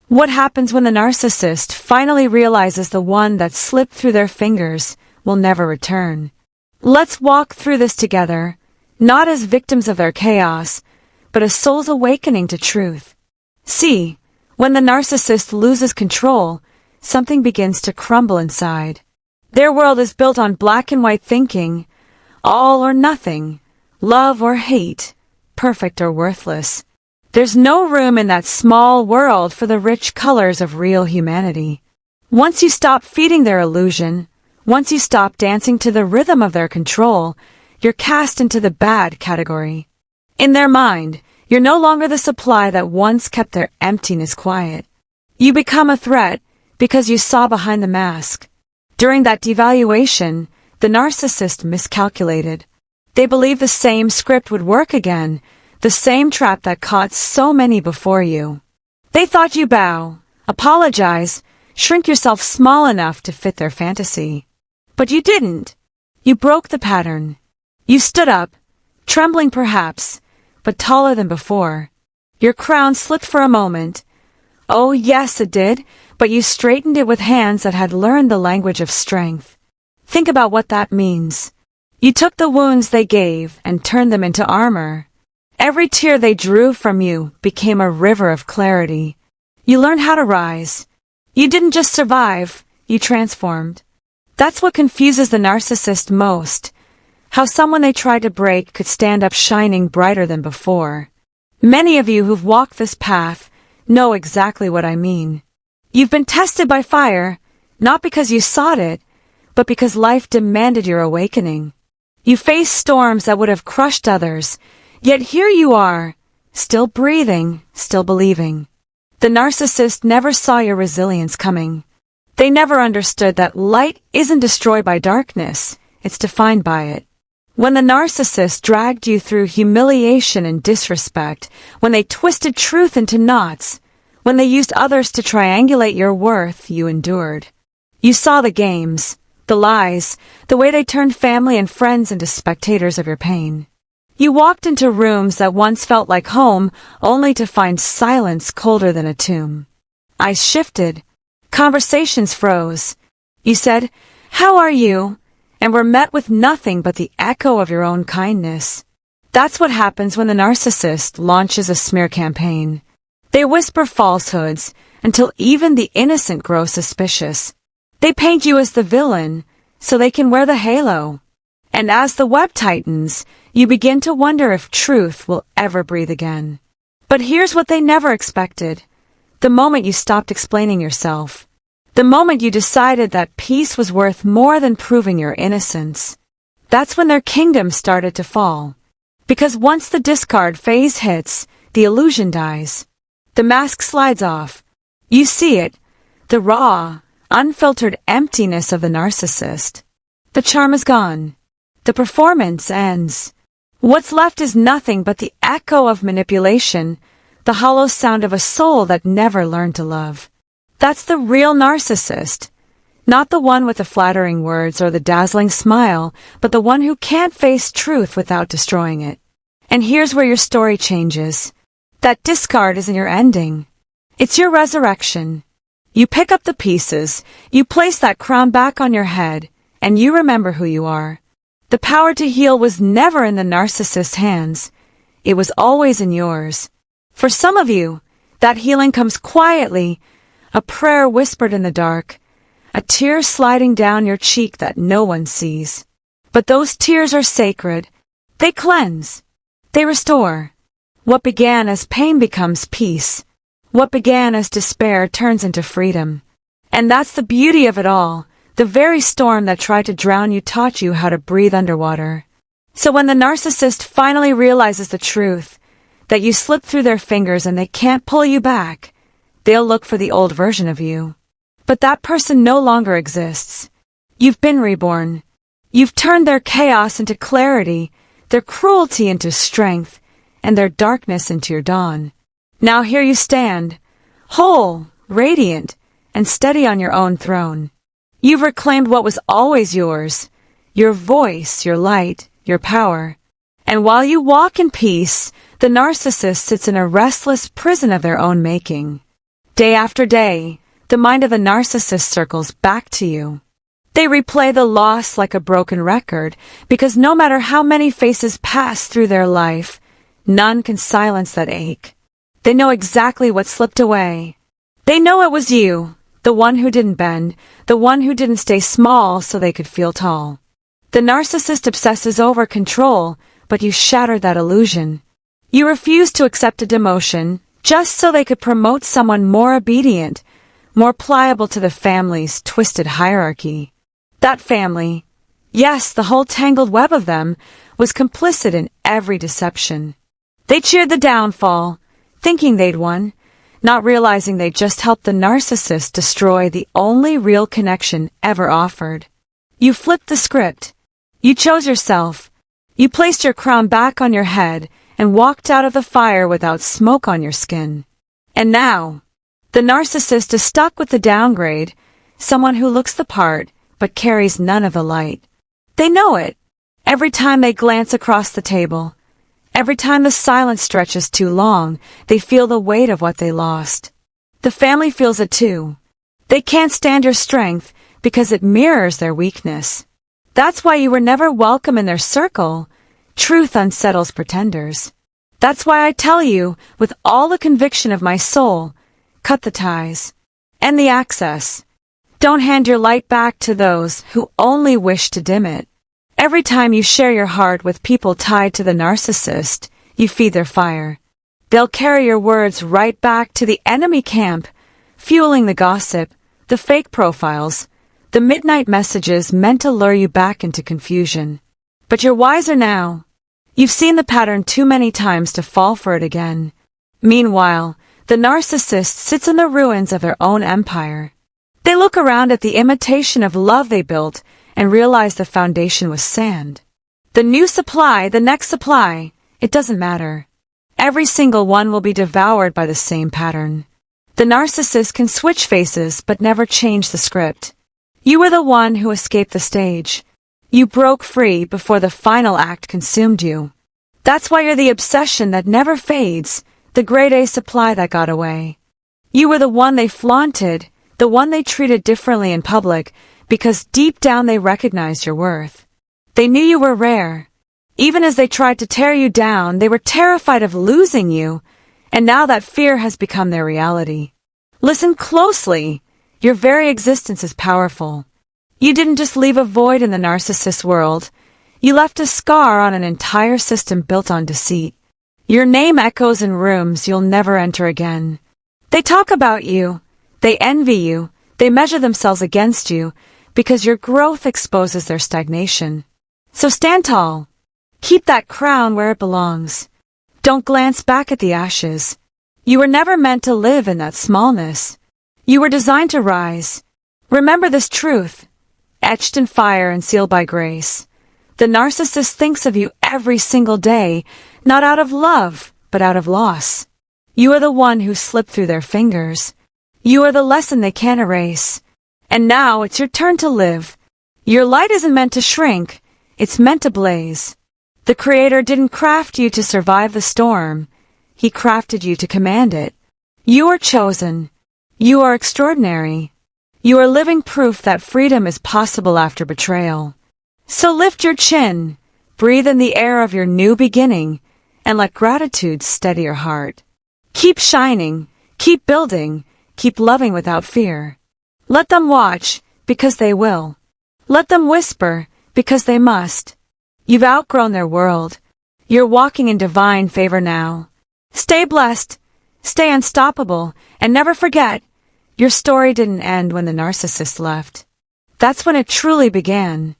What happens when the narcissist finally realizes the one that slipped through their fingers will never return? Let's walk through this together, not as victims of their chaos, but as souls awakening to truth. See, when the narcissist loses control, something begins to crumble inside. Their world is built on black and white thinking, all or nothing, love or hate, perfect or worthless. There's no room in that small world for the rich colors of real humanity. Once you stop feeding their illusion, once you stop dancing to the rhythm of their control, you're cast into the bad category. In their mind, you're no longer the supply that once kept their emptiness quiet. You become a threat because you saw behind the mask. During that devaluation, the narcissist miscalculated. They believed the same script would work again, the same trap that caught so many before you. They thought you bow, apologize, shrink yourself small enough to fit their fantasy. But you didn't. You broke the pattern. You stood up, trembling perhaps, but taller than before. Your crown slipped for a moment. Oh yes, it did, but you straightened it with hands that had learned the language of strength. Think about what that means. You took the wounds they gave and turned them into armor. Every tear they drew from you became a river of clarity. You learned how to rise. You didn't just survive, you transformed. That's what confuses the narcissist most, how someone they tried to break could stand up shining brighter than before. Many of you who've walked this path know exactly what I mean. You've been tested by fire, not because you sought it, but because life demanded your awakening. You faced storms that would have crushed others, yet here you are, still breathing, still believing. The narcissist never saw your resilience coming. They never understood that light isn't destroyed by darkness, it's defined by it. When the narcissist dragged you through humiliation and disrespect, when they twisted truth into knots, when they used others to triangulate your worth, you endured. You saw the games, the lies, the way they turned family and friends into spectators of your pain. You walked into rooms that once felt like home, only to find silence colder than a tomb. Eyes shifted. Conversations froze. You said, "How are you?" and were met with nothing but the echo of your own kindness. That's what happens when the narcissist launches a smear campaign. They whisper falsehoods until even the innocent grow suspicious. They paint you as the villain so they can wear the halo. And as the web tightens, you begin to wonder if truth will ever breathe again. But here's what they never expected. The moment you stopped explaining yourself. The moment you decided that peace was worth more than proving your innocence. That's when their kingdom started to fall. Because once the discard phase hits, the illusion dies. The mask slides off. You see it, the raw, unfiltered emptiness of the narcissist. The charm is gone. The performance ends. What's left is nothing but the echo of manipulation, the hollow sound of a soul that never learned to love. That's the real narcissist. Not the one with the flattering words or the dazzling smile, but the one who can't face truth without destroying it. And here's where your story changes. That discard isn't your ending. It's your resurrection. You pick up the pieces, you place that crown back on your head, and you remember who you are. The power to heal was never in the narcissist's hands. It was always in yours. For some of you, that healing comes quietly, a prayer whispered in the dark, a tear sliding down your cheek that no one sees. But those tears are sacred. They cleanse. They restore. What began as pain becomes peace. What began as despair turns into freedom. And that's the beauty of it all. The very storm that tried to drown you taught you how to breathe underwater. So when the narcissist finally realizes the truth, that you slipped through their fingers and they can't pull you back, they'll look for the old version of you. But that person no longer exists. You've been reborn. You've turned their chaos into clarity, their cruelty into strength, and their darkness into your dawn. Now here you stand, whole, radiant, and steady on your own throne. You've reclaimed what was always yours, your voice, your light, your power. And while you walk in peace, the narcissist sits in a restless prison of their own making. Day after day, the mind of the narcissist circles back to you. They replay the loss like a broken record, because no matter how many faces pass through their life, none can silence that ache. They know exactly what slipped away. They know it was you, the one who didn't bend, the one who didn't stay small so they could feel tall. The narcissist obsesses over control, but you shattered that illusion. You refused to accept a demotion just so they could promote someone more obedient, more pliable to the family's twisted hierarchy. That family, yes, the whole tangled web of them, was complicit in every deception. They cheered the downfall, thinking they'd won, not realizing they just helped the narcissist destroy the only real connection ever offered. You flipped the script. You chose yourself. You placed your crown back on your head and walked out of the fire without smoke on your skin. And now, the narcissist is stuck with the downgrade, someone who looks the part but carries none of the light. They know it. Every time they glance across the table, every time the silence stretches too long, they feel the weight of what they lost. The family feels it too. They can't stand your strength because it mirrors their weakness. That's why you were never welcome in their circle. Truth unsettles pretenders. That's why I tell you, with all the conviction of my soul, cut the ties. End the access. Don't hand your light back to those who only wish to dim it. Every time you share your heart with people tied to the narcissist, you feed their fire. They'll carry your words right back to the enemy camp, fueling the gossip, the fake profiles, the midnight messages meant to lure you back into confusion. But you're wiser now. You've seen the pattern too many times to fall for it again. Meanwhile, the narcissist sits in the ruins of their own empire. They look around at the imitation of love they built and realize the foundation was sand. The new supply, the next supply, it doesn't matter. Every single one will be devoured by the same pattern. The narcissist can switch faces but never change the script. You were the one who escaped the stage. You broke free before the final act consumed you. That's why you're the obsession that never fades, the grade A supply that got away. You were the one they flaunted, the one they treated differently in public, because deep down they recognized your worth. They knew you were rare. Even as they tried to tear you down, they were terrified of losing you, and now that fear has become their reality. Listen closely. Your very existence is powerful. You didn't just leave a void in the narcissist world. You left a scar on an entire system built on deceit. Your name echoes in rooms you'll never enter again. They talk about you. They envy you. They measure themselves against you because your growth exposes their stagnation. So stand tall. Keep that crown where it belongs. Don't glance back at the ashes. You were never meant to live in that smallness. You were designed to rise. Remember this truth, etched in fire and sealed by grace. The narcissist thinks of you every single day, not out of love, but out of loss. You are the one who slipped through their fingers. You are the lesson they can't erase. And now it's your turn to live. Your light isn't meant to shrink. It's meant to blaze. The Creator didn't craft you to survive the storm. He crafted you to command it. You are chosen. You are extraordinary. You are living proof that freedom is possible after betrayal. So lift your chin, breathe in the air of your new beginning, and let gratitude steady your heart. Keep shining, keep building, keep loving without fear. Let them watch, because they will. Let them whisper, because they must. You've outgrown their world. You're walking in divine favor now. Stay blessed, stay unstoppable, and never forget, your story didn't end when the narcissist left. That's when it truly began.